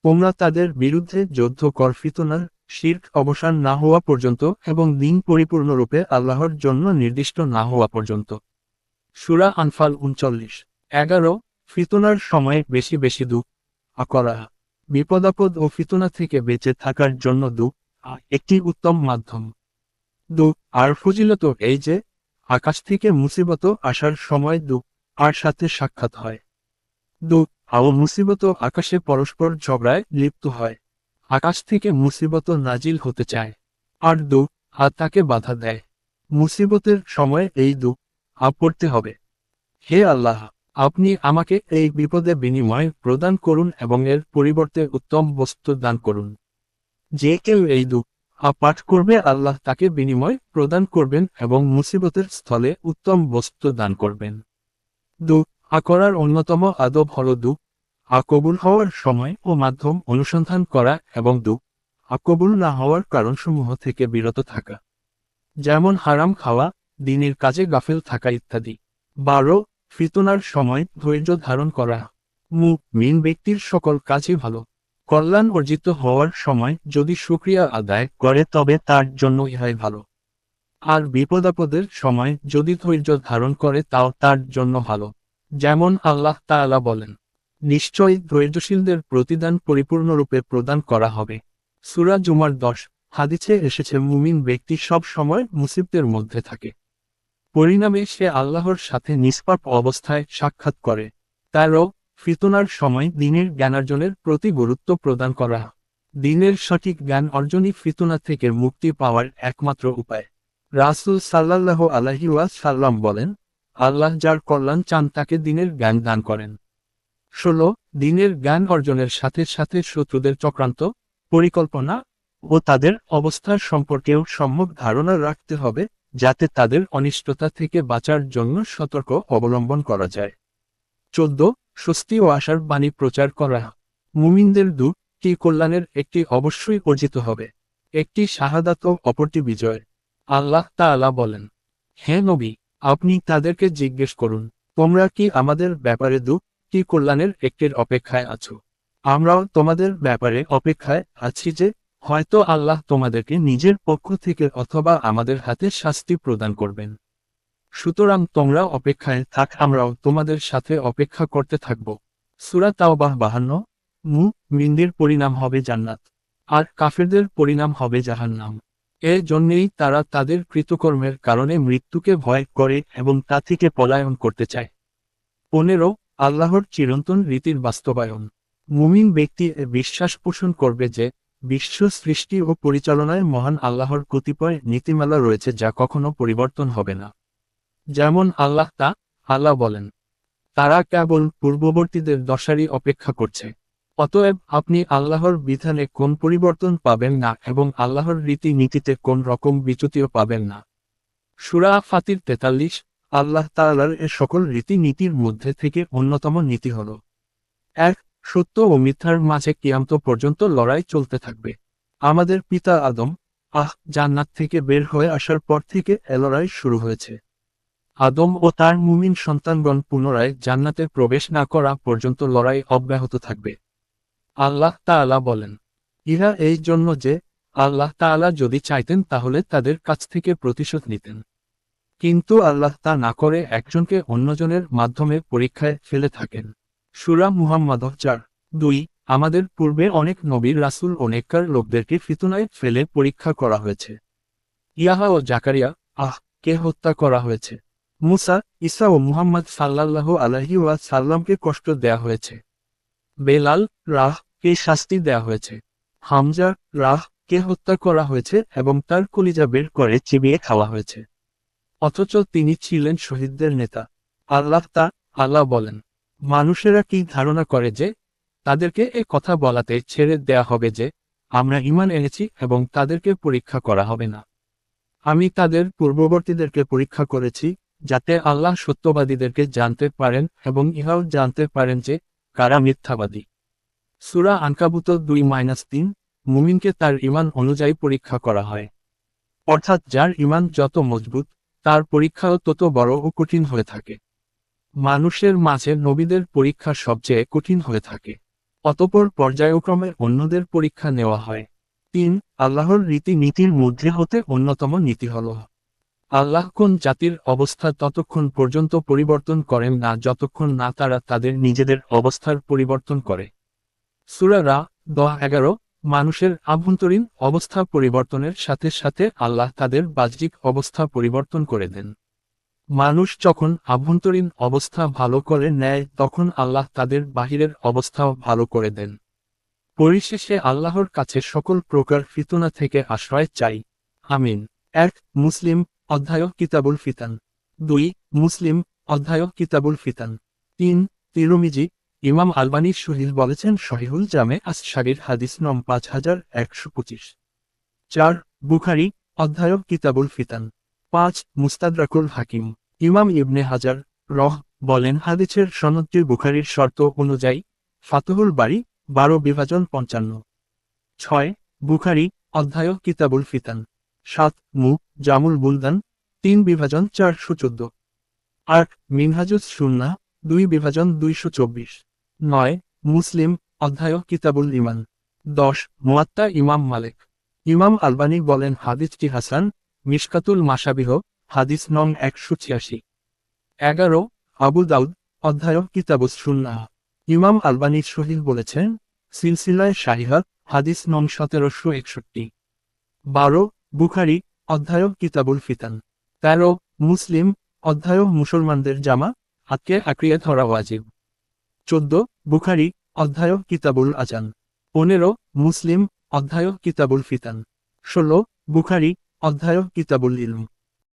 তোমরা তাদের বিরুদ্ধে যুদ্ধ কর ফিতনার শিরক অবসান না হওয়া পর্যন্ত এবং দিন পরিপূর্ণরূপে আল্লাহর জন্য নির্দিষ্ট না হওয়া পর্যন্ত। সূরা আনফাল ৩৯:১১। ফিতনার সময়ে বেশি বেশি দুআ করা। বিপদাপদ ও ফিতনা থেকে বেঁচে থাকার জন্য দুআ একটি উত্তম মাধ্যম। আর ফজিলত এই যে, আকাশ থেকে মুসিবত আসার সময় আর সাথে সাক্ষাৎ হয়। ও মুসিবত আকাশে পরস্পর ঝগড়ায় লিপ্ত হয়। আকাশ থেকে মুসিবত নাজিল হতে চায়, আর তাকে বাধা দেয়। মুসিবতের সময় এই পড়তে হবে। হে আল্লাহ, আপনি আমাকে এই বিপদে বিনিময় প্রদান করুন এবং এর পরিবর্তে উত্তম বস্তু দান করুন। যে কেউ এই পাঠ করবে আল্লাহ তাকে বিনিময় প্রদান করবেন এবং মুসিবতের স্থলে উত্তম বস্তু দান করবেন। করার অন্যতম আদব হল কবুল হওয়ার সময় ও মাধ্যম অনুসন্ধান করা এবং কবুল না হওয়ার কারণসমূহ থেকে বিরত থাকা, যেমন হারাম খাওয়া, দিনের কাজে গাফেল থাকা ইত্যাদি। ১২। ফিতনার সময় ধৈর্য ধারণ করা। মুমিন ব্যক্তির সকল কাজই ভালো। কল্যাণ অর্জিত হওয়ার সময় যদি শুকরিয়া আদায় করে তবে তার জন্য ইহাই ভালো। আর বিপদাপদের সময় যদি ধৈর্য ধারণ করে তাও তার জন্য ভালো। যেমন আল্লাহ তাআলা বলেন, নিশ্চয়ই ধৈর্যশীলদের প্রতিদান পরিপূর্ণরূপে প্রদান করা হবে। সূরা জুমার ১০ হাদিসে এসেছে মুমিন ব্যক্তি সব সময় মুসিবতের মধ্যে থাকে। পরিণামে সে আল্লাহর সাথে নিষ্পাপ অবস্থায় সাক্ষাৎ করে। ১৩। ফিতনার সময় দ্বীনের জ্ঞানার্জনের প্রতি গুরুত্ব প্রদান করা। দ্বীনের সঠিক জ্ঞান অর্জনই ফিতনা থেকে মুক্তি পাওয়ার একমাত্র উপায়। রাসূল সাল্লাল্লাহু আলাইহি ওয়াসাল্লাম বলেন, আল্লাহ যার কল্যাণ চান তাকে দ্বীনের জ্ঞান দান করেন। ১৬। দ্বীনের জ্ঞান অর্জনের সাথে সাথে শত্রুদের চক্রান্ত, পরিকল্পনা ও তাদের অবস্থার সম্পর্কেও সম্যক ধারণা রাখতে হবে, যাতে তাদের অনিষ্টতা থেকে বাঁচার জন্য সতর্ক অবলম্বন করা যায়। ১৪। স্বস্তি ও আশার বাণী প্রচার করা। মুমিনদের দুটি কল্যাণের একটি অবশ্যই অর্জিত হবে। একটি শাহাদাত ও অপরটি বিজয়। আল্লাহ তাআলা বলেন, হে নবী, আপনি তাদেরকে জিজ্ঞেস করুন, তোমরা কি আমাদের ব্যাপারে দুটি কল্যাণের একটির অপেক্ষায় আছো? আমরাও তোমাদের ব্যাপারে অপেক্ষায় আছি যে, হয়তো আল্লাহ তোমাদেরকে নিজের পক্ষ থেকে অথবা আমাদের হাতে শাস্তি প্রদান করবেন। সুতরাং তোমরা অপেক্ষায় থাক, আমরাও তোমাদের সাথে অপেক্ষা করতে থাকব। সূরা তাওবাহ ৫২। মুমিনদের পরিণাম হবে জান্নাত, আর কাফেরদের পরিণাম হবে জাহান্নাম। এর জন্যেই তারা তাদের কৃতকর্মের কারণে মৃত্যুকে ভয় করে এবং তা থেকে পলায়ন করতে চায়। ১৫। আল্লাহর চিরন্তন রীতির বাস্তবায়ন। মুমিন ব্যক্তি বিশ্বাস পোষণ করবে যে, বিশ্ব সৃষ্টি ও পরিচালনায় মহান আল্লাহর কতিপয় নীতিমালা রয়েছে যা কখনো পরিবর্তন হবে না। যেমন আল্লাহ বলেন, তারা কেবল পূর্ববর্তীদের দশারই অপেক্ষা করছে। অতএব আপনি আল্লাহর বিধানে কোন পরিবর্তন পাবেন না এবং আল্লাহর রীতি নীতিতে কোন রকম বিচ্যুতিও পাবেন না। সূরা ফাতির ৪৩। আল্লাহ তাআলার এ সকল রীতি নীতির মধ্যে থেকে অন্যতম নীতি হল, ১. সত্য ও মিথ্যার মাঝে কিয়ামত পর্যন্ত লড়াই চলতে থাকবে। আমাদের পিতা আদম জান্নাত থেকে বের হয়ে আসার পর থেকে এ লড়াই শুরু হয়েছে। আদম ও তার মুমিন সন্তানগণ পুনরায় জান্নাতে প্রবেশ না করা পর্যন্ত লড়াই অব্যাহত থাকবে। আল্লাহ তাআলা বলেন, ইহা এই জন্য যে, আল্লাহ তাআলা যদি চাইতেন তাহলে তাদের কাছ থেকে প্রতিশোধ নিতেন। কিন্তু আল্লাহ তা না করে একজনকে অন্যজনের মাধ্যমে পরীক্ষায় ফেলে থাকেন। সূরা মুহাম্মদ ৪:২। আমাদের পূর্বে অনেক নবী রাসূল ও নেককার লোকদেরকে ফিতনায় ফেলে পরীক্ষা করা হয়েছে। ইয়াহা ও জাকারিয়া কে হত্যা করা হয়েছে। মুসা, ঈসা ও মুহাম্মদ সাল্লাল্লাহু আলাইহি ওয়াসাল্লামকে কষ্ট দেয়া হয়েছে। বেলাল কে শাস্তি দেয়া হয়েছে। হামজা কে হত্যা করা হয়েছে এবং তার কলিজা বের করে চিবিয়ে খাওয়া হয়েছে। অথচ তিনি ছিলেন শহীদদের নেতা। আল্লাহ বলেন, মানুষেরা কি ধারণা করে যে, তাদেরকে এ কথা বলাতে ছেড়ে দেয়া হবে যে, আমরা ঈমান এনেছি এবং তাদেরকে পরীক্ষা করা হবে না। আমি তাদের পূর্ববর্তীদেরকে পরীক্ষা করেছি, যাতে আল্লাহ সত্যবাদীদেরকে জানতে পারেন এবং ইহাও জানতে পারেন যে, কারা মিথ্যাবাদী। সূরা আনকাবুত ২-৩। মুমিনকে তার ঈমান অনুযায়ী পরীক্ষা করা হয়। অর্থাৎ যার ঈমান যত মজবুত, তার পরীক্ষাও তত বড় ও কঠিন হয়ে থাকে। মানুষের মাঝে নবীদের পরীক্ষা সবচেয়ে কঠিন হয়ে থাকে। অতঃপর পর্যায়ক্রমে অন্যদের পরীক্ষা নেওয়া হয়। 3. আল্লাহর রীতিনীতির মধ্যে হতে অন্যতম নীতি হল, আল্লাহ কোন জাতির অবস্থা ততক্ষণ পর্যন্ত পরিবর্তন করেন না যতক্ষণ না তারা তাদের নিজেদের অবস্থার পরিবর্তন করে। সূরা রা 11। মানুষের আভ্যন্তরীণ অবস্থা পরিবর্তনের সাথে সাথে আল্লাহ তাদের বাহ্যিক অবস্থা পরিবর্তন করে দেন। মানুষ যখন আভ্যন্তরীণ অবস্থা ভালো করে নেয় তখন আল্লাহ তাদের বাহিরের অবস্থাও ভালো করে দেন। পরিশেষে আল্লাহর কাছে সকল প্রকার ফিতনা থেকে আশ্রয় চাই। আমিন। 1. মুসলিম অধ্যায় কিতাবুল ফিতান। 2. মুসলিম অধ্যায় কিতাবুল ফিতান। 3. তিরমিজি। ইমাম আলবানী সহিহ বলেছেন সহিহুল জামে আস-সাগীর হাদিস নং 5125। 4. বুখারী অধ্যায় কিতাবুল ফিতান। 5. মুস্তাদরাকুল হাকিম। ইমাম ইবনে হাজার বলেন হাদিসের সনদটি বুখারীর শর্ত অনুযায়ী ফাতহুল বারী 12/55। 6. বুখারী অধ্যায় কিতাবুল ফিতান। 7. জামুল বুলদান 3/414। 8. মিনহাজুস সুন্নাহ 2/224। 9. মুসলিম অধ্যায় কিতাবুল ঈমান। 10. মুয়াত্তা ইমাম মালিক। ইমাম আলবানী বলেন হাদিসটি হাসান। মিশকাতুল মাশাবিহ হাদিস নং 186। 11. আবু দাউদ অধ্যায় কিতাবুস সুন্নাহ। ইমাম আলবানী সহিহ বলেছেন সিলসিলায়ে সাহিহা হাদিস নং 1761। 12. বুখারী অধ্যায় কিতাবুল ফিতান। 13. মুসলিম অধ্যায় মুসলমানদের জামা হাতকে আঁকড়িয়ে ধরা ওয়াজিব। 14. বুখারী অধ্যায় কিতাবুল আজান। 15. মুসলিম অধ্যায় কিতাবুল ফিতান। 16. বুখারী অধ্যায় কিতাবুল ইলম।